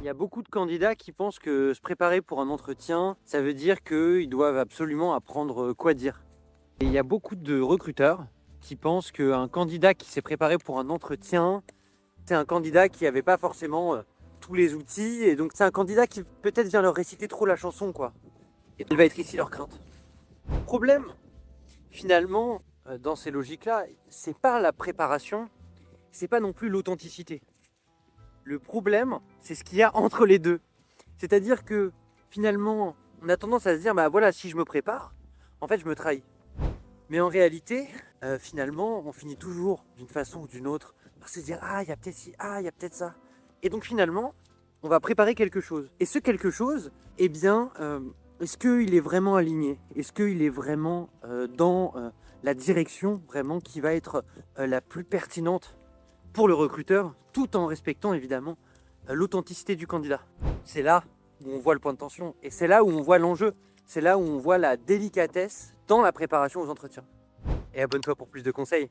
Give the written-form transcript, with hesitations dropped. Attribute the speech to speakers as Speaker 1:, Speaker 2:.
Speaker 1: y a beaucoup de candidats qui pensent que se préparer pour un entretien, ça veut dire qu'ils doivent absolument apprendre quoi dire. Et il y a beaucoup de recruteurs qui pensent qu'un candidat qui s'est préparé pour un entretien, c'est un candidat qui n'avait pas forcément tous les outils. Et donc c'est un candidat qui peut-être vient leur réciter trop la chanson, quoi. Et elle va être ici leur crainte. Le problème, finalement, dans ces logiques-là, c'est pas la préparation, c'est pas non plus l'authenticité. Le problème, c'est ce qu'il y a entre les deux. C'est-à-dire que finalement, on a tendance à se dire, bah voilà, si je me prépare, en fait, je me trahis. Mais en réalité, finalement, on finit toujours d'une façon ou d'une autre par se dire, ah, il y a peut-être ci, ah, il y a peut-être ça. Et donc finalement, on va préparer quelque chose. Et ce quelque chose, eh bien, est-ce qu'il est vraiment aligné? Est-ce qu'il est vraiment dans la direction vraiment qui va être la plus pertinente pour le recruteur, tout en respectant évidemment l'authenticité du candidat? C'est là où on voit le point de tension et c'est là où on voit l'enjeu. C'est là où on voit la délicatesse dans la préparation aux entretiens. Et abonne-toi pour plus de conseils.